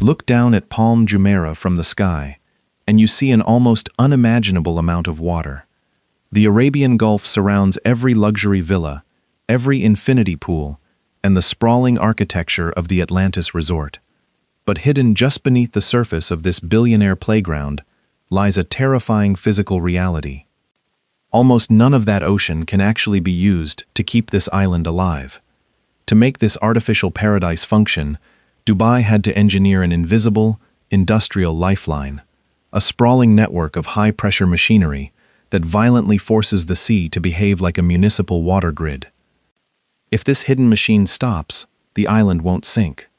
Look down at Palm Jumeirah from the sky, and you see an almost unimaginable amount of water. The Arabian Gulf surrounds every luxury villa, every infinity pool, and the sprawling architecture of the Atlantis resort. But hidden just beneath the surface of this billionaire playground lies a terrifying physical reality. Almost none of that ocean can actually be used to keep this island alive. To make this artificial paradise function, Dubai had to engineer an invisible, industrial lifeline, a sprawling network of high-pressure machinery that violently forces the sea to behave like a municipal water grid. If this hidden machine stops, the island won't sink.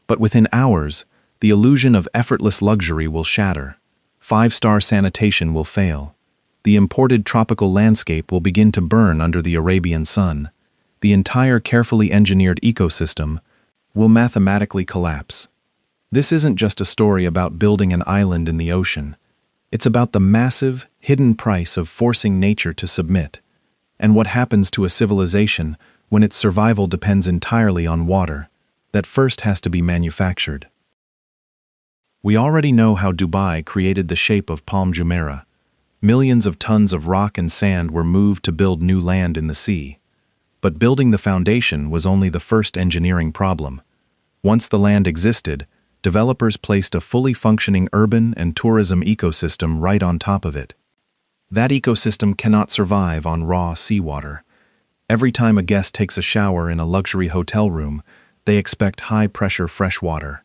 But within hours, the illusion of effortless luxury will shatter. Five-star sanitation will fail. The imported tropical landscape will begin to burn under the Arabian sun. The entire carefully engineered ecosystem will mathematically collapse. This isn't just a story about building an island in the ocean. It's about the massive, hidden price of forcing nature to submit, and what happens to a civilization when its survival depends entirely on water that first has to be manufactured. We already know how Dubai created the shape of Palm Jumeirah. Millions of tons of rock and sand were moved to build new land in the sea. But building the foundation was only the first engineering problem. Once the land existed, developers placed a fully functioning urban and tourism ecosystem right on top of it. That ecosystem cannot survive on raw seawater. Every time a guest takes a shower in a luxury hotel room, they expect high-pressure fresh water.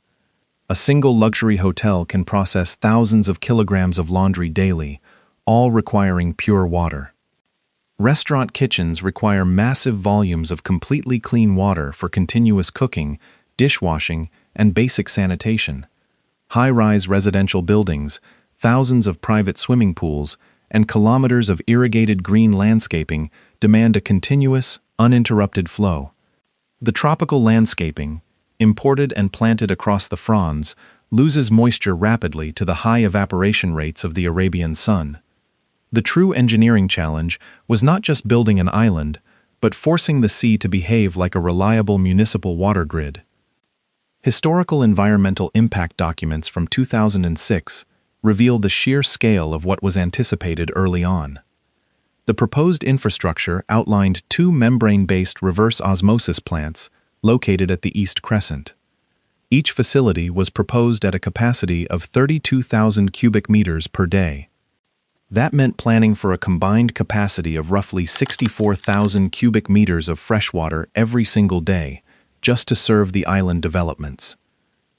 A single luxury hotel can process thousands of kilograms of laundry daily, all requiring pure water. Restaurant kitchens require massive volumes of completely clean water for continuous cooking, dishwashing, and basic sanitation. High-rise residential buildings, thousands of private swimming pools, and kilometers of irrigated green landscaping demand a continuous, uninterrupted flow. The tropical landscaping, imported and planted across the fronds, loses moisture rapidly to the high evaporation rates of the Arabian sun. The true engineering challenge was not just building an island, but forcing the sea to behave like a reliable municipal water grid. Historical environmental impact documents from 2006 reveal the sheer scale of what was anticipated early on. The proposed infrastructure outlined 2 membrane-based reverse osmosis plants located at the East Crescent. Each facility was proposed at a capacity of 32,000 cubic meters per day. That meant planning for a combined capacity of roughly 64,000 cubic meters of freshwater every single day, just to serve the island developments.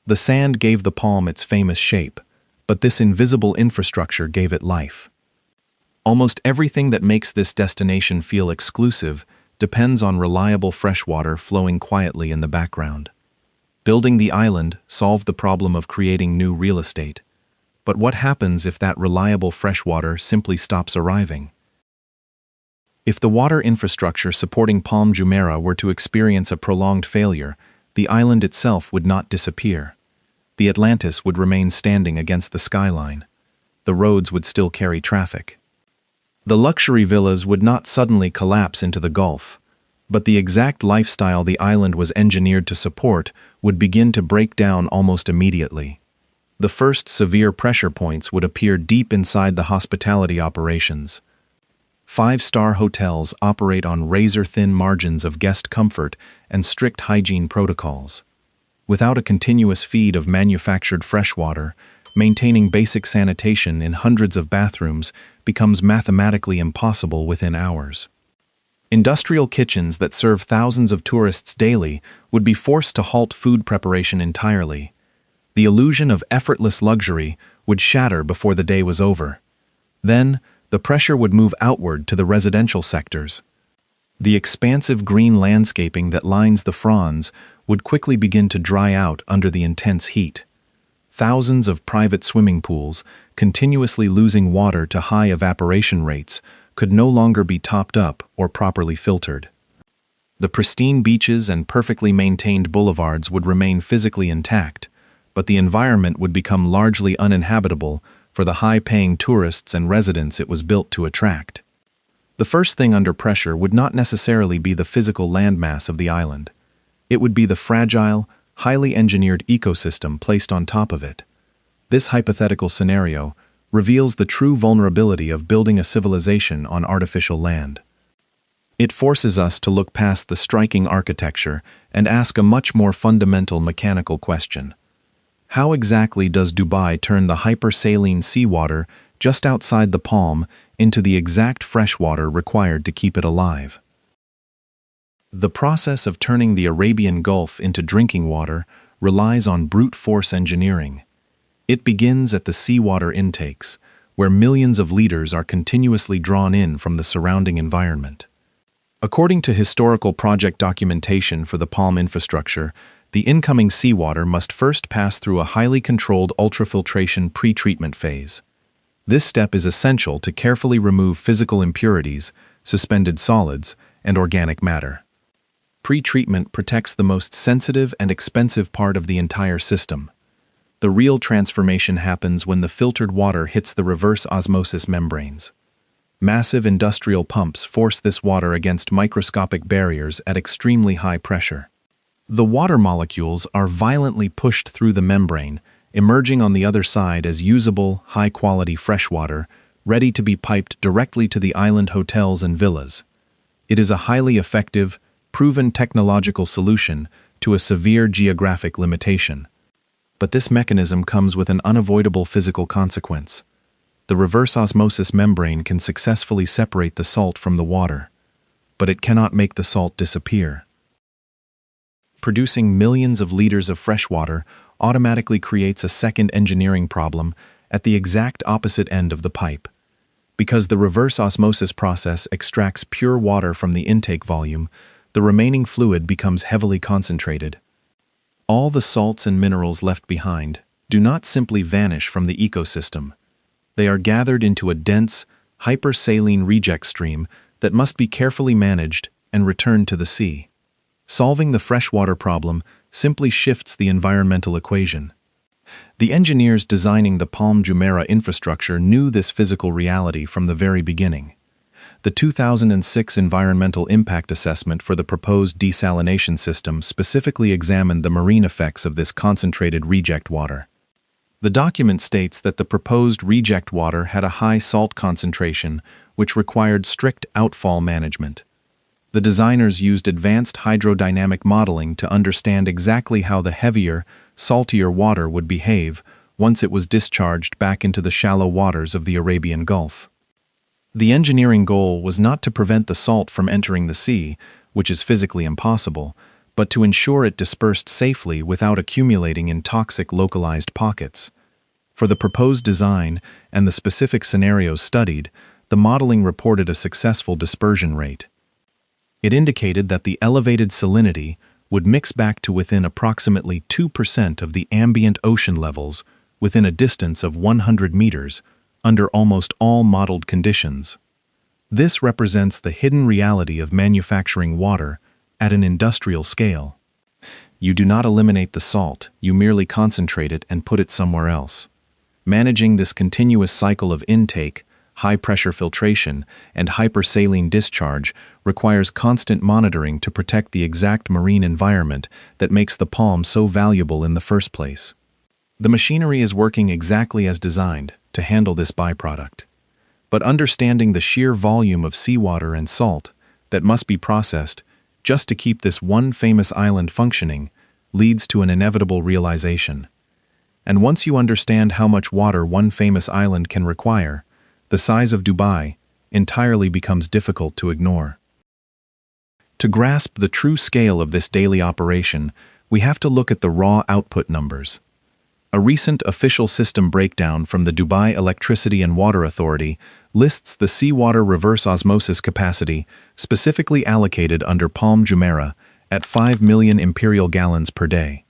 The sand gave the palm its famous shape, but this invisible infrastructure gave it life. Almost everything that makes this destination feel exclusive depends on reliable freshwater flowing quietly in the background. Building the island solved the problem of creating new real estate. But what happens if that reliable freshwater simply stops arriving? If the water infrastructure supporting Palm Jumeirah were to experience a prolonged failure, the island itself would not disappear. The Atlantis would remain standing against the skyline. The roads would still carry traffic. The luxury villas would not suddenly collapse into the Gulf, but the exact lifestyle the island was engineered to support would begin to break down almost immediately. The first severe pressure points would appear deep inside the hospitality operations. 5-star hotels operate on razor-thin margins of guest comfort and strict hygiene protocols. Without a continuous feed of manufactured freshwater, maintaining basic sanitation in hundreds of bathrooms becomes mathematically impossible within hours. Industrial kitchens that serve thousands of tourists daily would be forced to halt food preparation entirely. The illusion of effortless luxury would shatter before the day was over. Then, the pressure would move outward to the residential sectors. The expansive green landscaping that lines the fronds would quickly begin to dry out under the intense heat. Thousands of private swimming pools, continuously losing water to high evaporation rates, could no longer be topped up or properly filtered. The pristine beaches and perfectly maintained boulevards would remain physically intact, but the environment would become largely uninhabitable for the high-paying tourists and residents it was built to attract. The first thing under pressure would not necessarily be the physical landmass of the island. It would be the fragile, highly engineered ecosystem placed on top of it. This hypothetical scenario reveals the true vulnerability of building a civilization on artificial land. It forces us to look past the striking architecture and ask a much more fundamental mechanical question. How exactly does Dubai turn the hypersaline seawater just outside the palm into the exact freshwater required to keep it alive? The process of turning the Arabian Gulf into drinking water relies on brute force engineering. It begins at the seawater intakes, where millions of liters are continuously drawn in from the surrounding environment. According to historical project documentation for the palm infrastructure, the incoming seawater must first pass through a highly controlled ultrafiltration pre-treatment phase. This step is essential to carefully remove physical impurities, suspended solids, and organic matter. Pre-treatment protects the most sensitive and expensive part of the entire system. The real transformation happens when the filtered water hits the reverse osmosis membranes. Massive industrial pumps force this water against microscopic barriers at extremely high pressure. The water molecules are violently pushed through the membrane, emerging on the other side as usable, high-quality freshwater, ready to be piped directly to the island hotels and villas. It is a highly effective, proven technological solution to a severe geographic limitation. But this mechanism comes with an unavoidable physical consequence. The reverse osmosis membrane can successfully separate the salt from the water, but it cannot make the salt disappear. Producing millions of liters of fresh water automatically creates a second engineering problem at the exact opposite end of the pipe. Because the reverse osmosis process extracts pure water from the intake volume, the remaining fluid becomes heavily concentrated. All the salts and minerals left behind do not simply vanish from the ecosystem. They are gathered into a dense, hypersaline reject stream that must be carefully managed and returned to the sea. Solving the freshwater problem simply shifts the environmental equation. The engineers designing the Palm Jumeirah infrastructure knew this physical reality from the very beginning. The 2006 Environmental Impact Assessment for the proposed desalination system specifically examined the marine effects of this concentrated reject water. The document states that the proposed reject water had a high salt concentration, which required strict outfall management. The designers used advanced hydrodynamic modeling to understand exactly how the heavier, saltier water would behave once it was discharged back into the shallow waters of the Arabian Gulf. The engineering goal was not to prevent the salt from entering the sea, which is physically impossible, but to ensure it dispersed safely without accumulating in toxic localized pockets. For the proposed design and the specific scenarios studied, the modeling reported a successful dispersion rate. It indicated that the elevated salinity would mix back to within approximately 2% of the ambient ocean levels within a distance of 100 meters under almost all modeled conditions. This represents the hidden reality of manufacturing water at an industrial scale. You do not eliminate the salt, you merely concentrate it and put it somewhere else. Managing this continuous cycle of intake, high-pressure filtration, and hypersaline discharge requires constant monitoring to protect the exact marine environment that makes the palm so valuable in the first place. The machinery is working exactly as designed to handle this byproduct. But understanding the sheer volume of seawater and salt that must be processed just to keep this one famous island functioning leads to an inevitable realization. And once you understand how much water one famous island can require, the size of Dubai entirely becomes difficult to ignore. To grasp the true scale of this daily operation, we have to look at the raw output numbers. A recent official system breakdown from the Dubai Electricity and Water Authority lists the seawater reverse osmosis capacity specifically allocated under Palm Jumeirah at 5 million imperial gallons per day.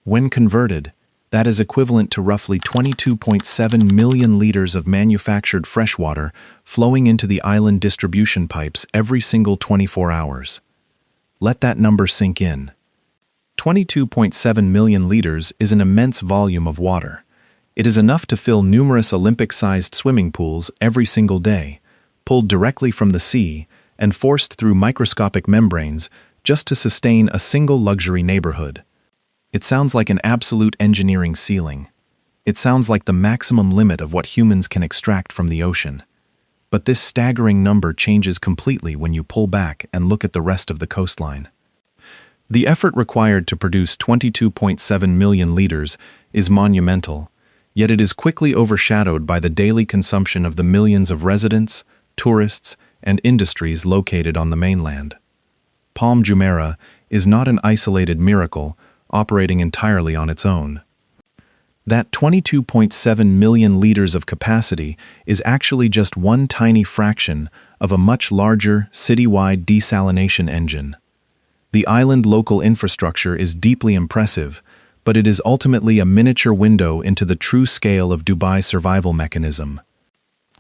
When converted, that is equivalent to roughly 22.7 million liters of manufactured freshwater flowing into the island distribution pipes every single 24 hours. Let that number sink in. 22.7 million liters is an immense volume of water. It is enough to fill numerous Olympic-sized swimming pools every single day, pulled directly from the sea and forced through microscopic membranes just to sustain a single luxury neighborhood. It sounds like an absolute engineering ceiling. It sounds like the maximum limit of what humans can extract from the ocean. But this staggering number changes completely when you pull back and look at the rest of the coastline. The effort required to produce 22.7 million liters is monumental, yet it is quickly overshadowed by the daily consumption of the millions of residents, tourists, and industries located on the mainland. Palm Jumeirah is not an isolated miracle operating entirely on its own. That 22.7 million liters of capacity is actually just one tiny fraction of a much larger citywide desalination engine. The island local infrastructure is deeply impressive, but it is ultimately a miniature window into the true scale of Dubai's survival mechanism.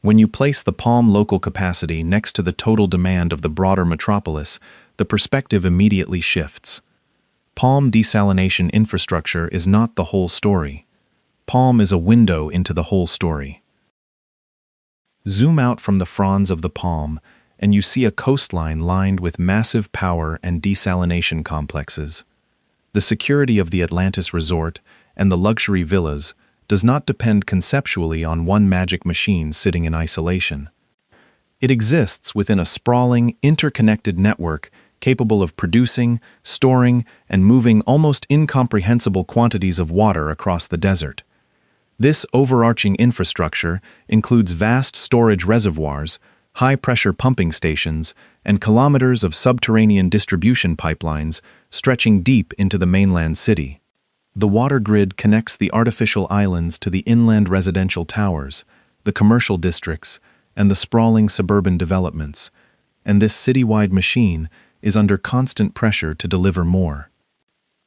When you place the Palm local capacity next to the total demand of the broader metropolis, the perspective immediately shifts. Palm desalination infrastructure is not the whole story. Palm is a window into the whole story. Zoom out from the fronds of the palm, and you see a coastline lined with massive power and desalination complexes. The security of the Atlantis resort and the luxury villas does not depend conceptually on one magic machine sitting in isolation. It exists within a sprawling, interconnected network capable of producing, storing, and moving almost incomprehensible quantities of water across the desert. This overarching infrastructure includes vast storage reservoirs, high-pressure pumping stations, and kilometers of subterranean distribution pipelines stretching deep into the mainland city. The water grid connects the artificial islands to the inland residential towers, the commercial districts, and the sprawling suburban developments, and this citywide machine is under constant pressure to deliver more.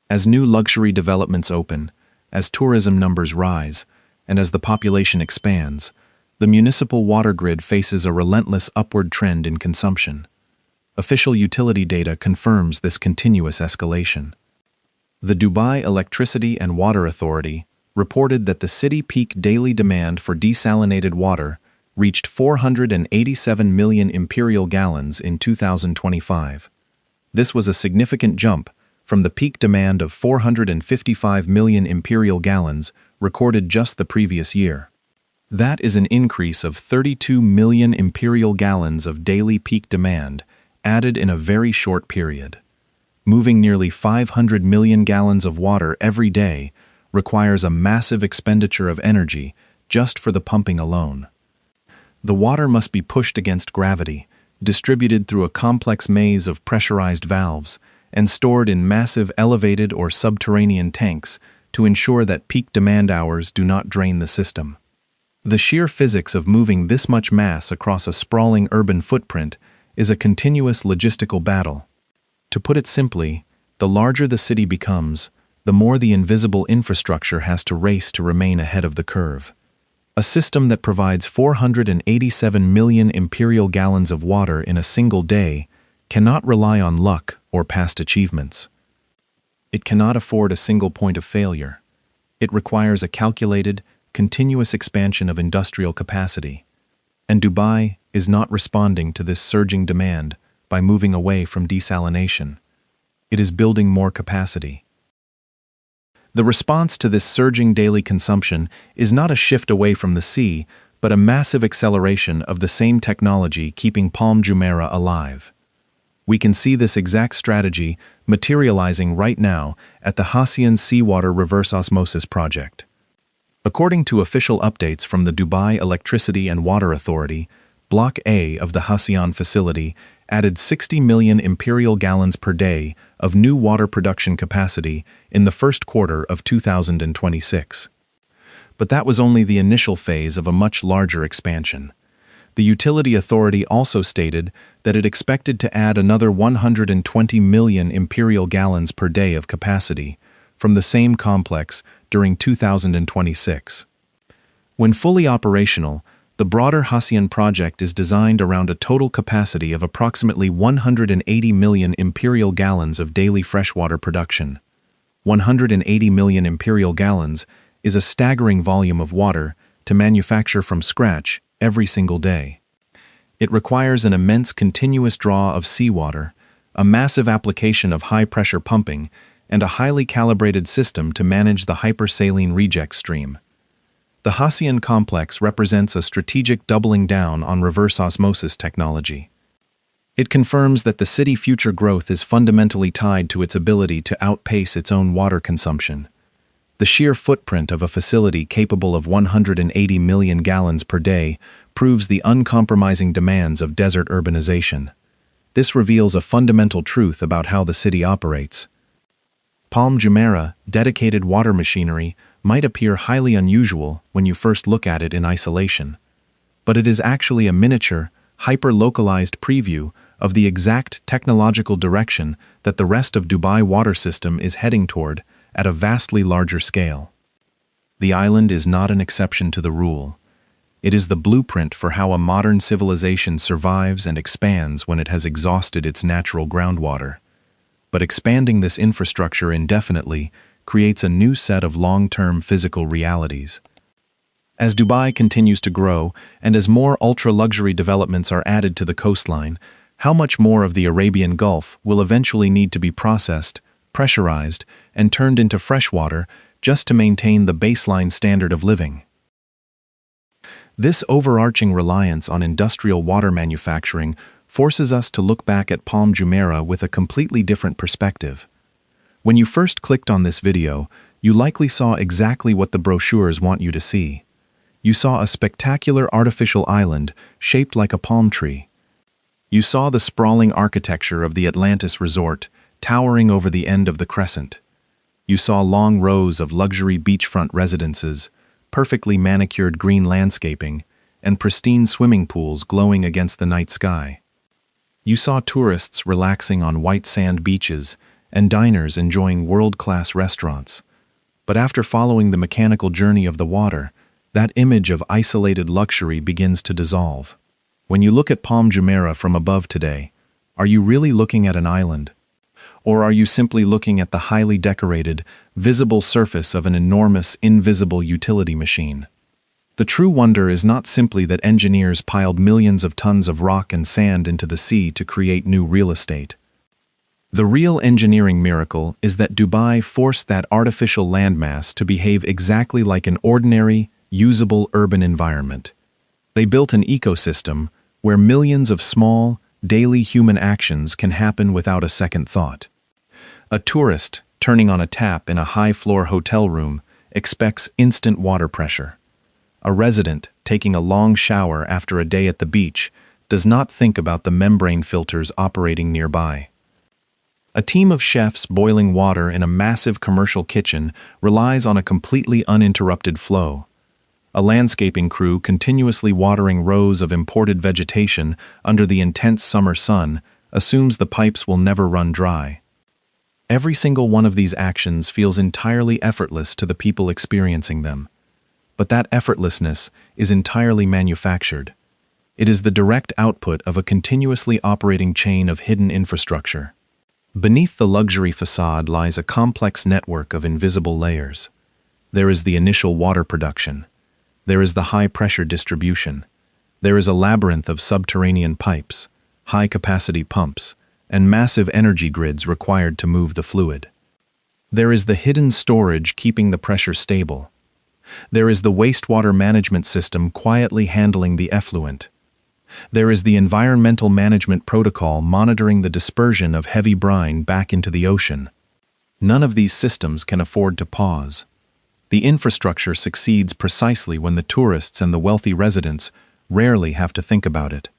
As new luxury developments open, as tourism numbers rise, and as the population expands, the municipal water grid faces a relentless upward trend in consumption. Official utility data confirms this continuous escalation. The Dubai Electricity and Water Authority reported that the city peak daily demand for desalinated water reached 487 million imperial gallons in 2025. This was a significant jump from the peak demand of 455 million imperial gallons recorded just the previous year. That is an increase of 32 million imperial gallons of daily peak demand added in a very short period. Moving nearly 500 million gallons of water every day requires a massive expenditure of energy just for the pumping alone. The water must be pushed against gravity, distributed through a complex maze of pressurized valves, and stored in massive elevated or subterranean tanks to ensure that peak demand hours do not drain the system. The sheer physics of moving this much mass across a sprawling urban footprint is a continuous logistical battle. To put it simply, the larger the city becomes, the more the invisible infrastructure has to race to remain ahead of the curve. A system that provides 487 million imperial gallons of water in a single day cannot rely on luck or past achievements. It cannot afford a single point of failure. It requires a calculated, continuous expansion of industrial capacity. And Dubai is not responding to this surging demand by moving away from desalination. It is building more capacity. The response to this surging daily consumption is not a shift away from the sea, but a massive acceleration of the same technology keeping Palm Jumeirah alive. We can see this exact strategy materializing right now at the Hassian Seawater Reverse Osmosis project. According to official updates from the Dubai Electricity and Water Authority, Block A of the Hassian facility added 60 million imperial gallons per day of new water production capacity in the first quarter of 2026. But that was only the initial phase of a much larger expansion. The utility authority also stated that it expected to add another 120 million imperial gallons per day of capacity from the same complex during 2026. When fully operational, the broader Hassian project is designed around a total capacity of approximately 180 million imperial gallons of daily freshwater production. 180 million imperial gallons is a staggering volume of water to manufacture from scratch every single day. It requires an immense continuous draw of seawater, a massive application of high-pressure pumping, and a highly calibrated system to manage the hypersaline reject stream. The Hacian complex represents a strategic doubling down on reverse osmosis technology. It confirms that the city's future growth is fundamentally tied to its ability to outpace its own water consumption. The sheer footprint of a facility capable of 180 million gallons per day proves the uncompromising demands of desert urbanization. This reveals a fundamental truth about how the city operates. Palm Jumeirah, dedicated water machinery, might appear highly unusual when you first look at it in isolation. But it is actually a miniature, hyper-localized preview of the exact technological direction that the rest of Dubai water system is heading toward at a vastly larger scale. The island is not an exception to the rule. It is the blueprint for how a modern civilization survives and expands when it has exhausted its natural groundwater. But expanding this infrastructure indefinitely creates a new set of long-term physical realities. As Dubai continues to grow and as more ultra-luxury developments are added to the coastline, how much more of the Arabian Gulf will eventually need to be processed, pressurized, and turned into freshwater just to maintain the baseline standard of living? This overarching reliance on industrial water manufacturing forces us to look back at Palm Jumeirah with a completely different perspective. When you first clicked on this video, you likely saw exactly what the brochures want you to see. You saw a spectacular artificial island shaped like a palm tree. You saw the sprawling architecture of the Atlantis resort, towering over the end of the crescent. You saw long rows of luxury beachfront residences, perfectly manicured green landscaping, and pristine swimming pools glowing against the night sky. You saw tourists relaxing on white sand beaches and diners enjoying world-class restaurants. But after following the mechanical journey of the water, that image of isolated luxury begins to dissolve. When you look at Palm Jumeirah from above today, are you really looking at an island? Or are you simply looking at the highly decorated, visible surface of an enormous, invisible utility machine? The true wonder is not simply that engineers piled millions of tons of rock and sand into the sea to create new real estate. The real engineering miracle is that Dubai forced that artificial landmass to behave exactly like an ordinary, usable urban environment. They built an ecosystem where millions of small, daily human actions can happen without a second thought. A tourist turning on a tap in a high-floor hotel room expects instant water pressure. A resident taking a long shower after a day at the beach does not think about the membrane filters operating nearby. A team of chefs boiling water in a massive commercial kitchen relies on a completely uninterrupted flow. A landscaping crew continuously watering rows of imported vegetation under the intense summer sun assumes the pipes will never run dry. Every single one of these actions feels entirely effortless to the people experiencing them. But that effortlessness is entirely manufactured. It is the direct output of a continuously operating chain of hidden infrastructure. Beneath the luxury facade lies a complex network of invisible layers. There is the initial water production. There is the high-pressure distribution. There is a labyrinth of subterranean pipes, high-capacity pumps, and massive energy grids required to move the fluid. There is the hidden storage keeping the pressure stable. There is the wastewater management system quietly handling the effluent. There is the environmental management protocol monitoring the dispersion of heavy brine back into the ocean. None of these systems can afford to pause. The infrastructure succeeds precisely when the tourists and the wealthy residents rarely have to think about it.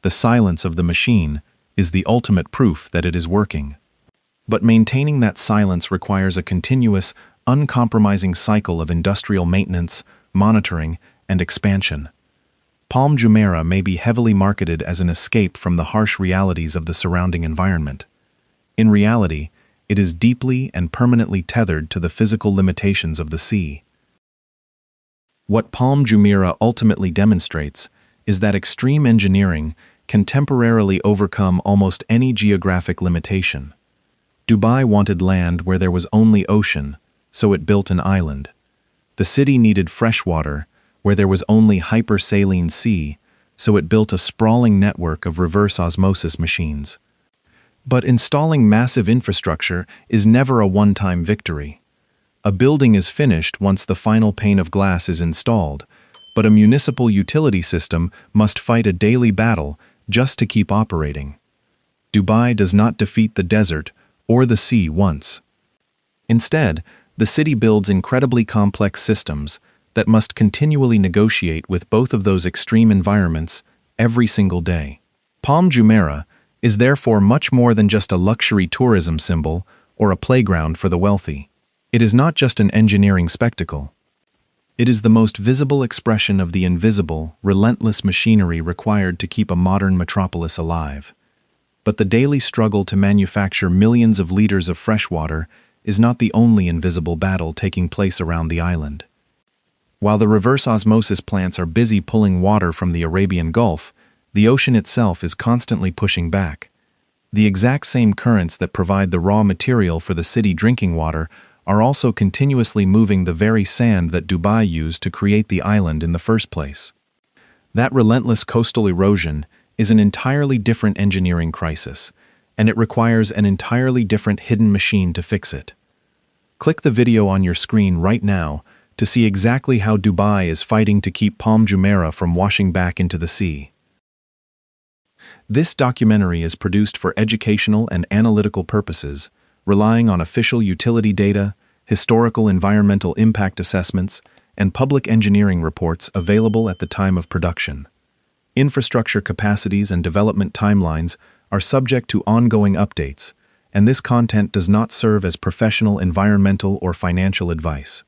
The silence of the machine is the ultimate proof that it is working. But maintaining that silence requires a continuous, uncompromising cycle of industrial maintenance, monitoring, and expansion. Palm Jumeirah may be heavily marketed as an escape from the harsh realities of the surrounding environment. In reality, it is deeply and permanently tethered to the physical limitations of the sea. What Palm Jumeirah ultimately demonstrates is that extreme engineering can temporarily overcome almost any geographic limitation. Dubai wanted land where there was only ocean, so it built an island. The city needed fresh water, where there was only hypersaline sea, so it built a sprawling network of reverse osmosis machines. But installing massive infrastructure is never a one-time victory. A building is finished once the final pane of glass is installed, but a municipal utility system must fight a daily battle just to keep operating. Dubai does not defeat the desert or the sea once. Instead, the city builds incredibly complex systems that must continually negotiate with both of those extreme environments every single day. Palm Jumeirah is therefore much more than just a luxury tourism symbol or a playground for the wealthy. It is not just an engineering spectacle. It is the most visible expression of the invisible, relentless machinery required to keep a modern metropolis alive. But the daily struggle to manufacture millions of liters of freshwater is not the only invisible battle taking place around the island. While the reverse osmosis plants are busy pulling water from the Arabian Gulf, the ocean itself is constantly pushing back. The exact same currents that provide the raw material for the city drinking water are also continuously moving the very sand that Dubai used to create the island in the first place. That relentless coastal erosion is an entirely different engineering crisis, and it requires an entirely different hidden machine to fix it. Click the video on your screen right now to see exactly how Dubai is fighting to keep Palm Jumeirah from washing back into the sea. This documentary is produced for educational and analytical purposes, relying on official utility data, historical environmental impact assessments, and public engineering reports available at the time of production. Infrastructure capacities and development timelines are subject to ongoing updates, and this content does not serve as professional environmental or financial advice.